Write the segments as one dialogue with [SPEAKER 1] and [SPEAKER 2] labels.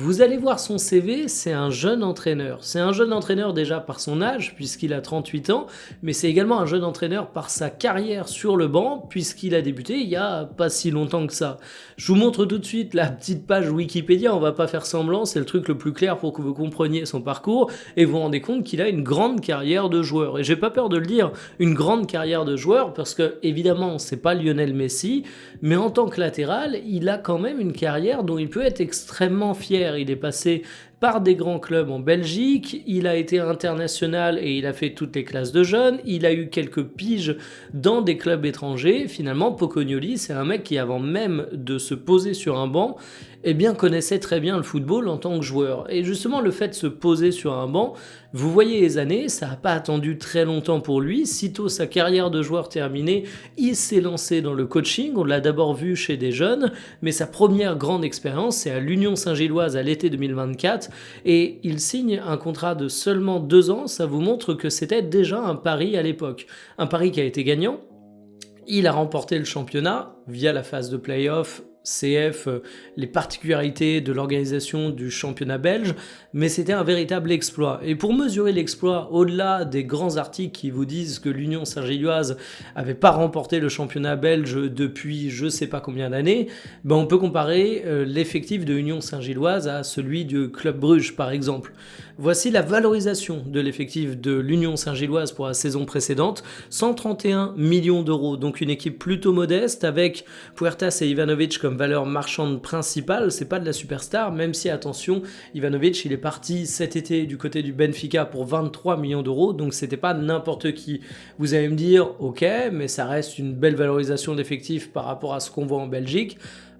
[SPEAKER 1] Vous allez voir son CV, c'est un jeune entraîneur. C'est un jeune entraîneur déjà par son âge, puisqu'il a 38 ans, mais c'est également un jeune entraîneur par sa carrière sur le banc, puisqu'il a débuté il y a pas si longtemps que ça. Je vous montre tout de suite la petite page Wikipédia, on va pas faire semblant, c'est le truc le plus clair pour que vous compreniez son parcours, et vous vous rendez compte qu'il a une grande carrière de joueur. Et j'ai pas peur de le dire, une grande carrière de joueur, parce que évidemment c'est pas Lionel Messi, mais en tant que latéral, il a quand même une carrière dont il peut être extrêmement fier. Il est passé par des grands clubs en Belgique, il a été international et il a fait toutes les classes de jeunes, il a eu quelques piges dans des clubs étrangers. Finalement, Pocognoli, c'est un mec qui, avant même de se poser sur un banc, eh bien, connaissait très bien le football en tant que joueur. Et justement, le fait de se poser sur un banc, vous voyez les années, ça n'a pas attendu très longtemps pour lui. Sitôt sa carrière de joueur terminée, il s'est lancé dans le coaching. On l'a d'abord vu chez des jeunes, mais sa première grande expérience, c'est à l'Union Saint-Gilloise à l'été 2024. Et il signe un contrat de seulement 2 ans. Ça vous montre que c'était déjà un pari à l'époque. Un pari qui a été gagnant. Il a remporté le championnat via la phase de play-off, CF, les particularités de l'organisation du championnat belge, mais c'était un véritable exploit. Et pour mesurer l'exploit, au-delà des grands articles qui vous disent que l'Union Saint-Gilloise n'avait pas remporté le championnat belge depuis je sais pas combien d'années, ben on peut comparer l'effectif de l'Union Saint-Gilloise à celui du Club Bruges par exemple. Voici la valorisation de l'effectif de l'Union Saint-Gilloise pour la saison précédente, 131 millions d'euros, donc une équipe plutôt modeste avec Puertas et Ivanovic comme valeur marchande principale. C'est pas de la superstar, même si attention, Ivanovic il est parti cet été du côté du Benfica pour 23 millions d'euros, donc c'était pas n'importe qui. Vous allez me dire, ok, mais ça reste une belle valorisation d'effectif par rapport à ce qu'on voit en Belgique.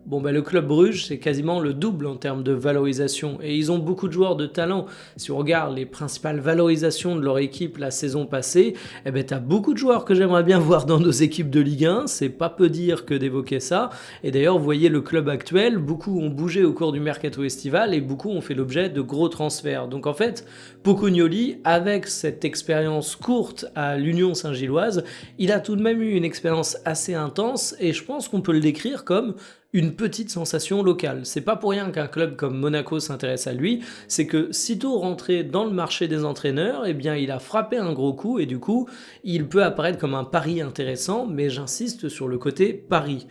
[SPEAKER 1] Bon, le Club Bruges, c'est quasiment le double en termes de valorisation. Et ils ont beaucoup de joueurs de talent. Si on regarde les principales valorisations de leur équipe la saison passée, eh ben, t'as beaucoup de joueurs que j'aimerais bien voir dans nos équipes de Ligue 1. C'est pas peu dire que d'évoquer ça. Et d'ailleurs, vous voyez le club actuel, beaucoup ont bougé au cours du mercato estival et beaucoup ont fait l'objet de gros transferts. Donc en fait, Pocognoli, avec cette expérience courte à l'Union Saint-Gilloise, il a tout de même eu une expérience assez intense et je pense qu'on peut le décrire comme une petite sensation locale. C'est pas pour rien qu'un club comme Monaco s'intéresse à lui, c'est que sitôt rentré dans le marché des entraîneurs, eh bien il a frappé un gros coup et du coup, il peut apparaître comme un pari intéressant, mais j'insiste sur le côté pari.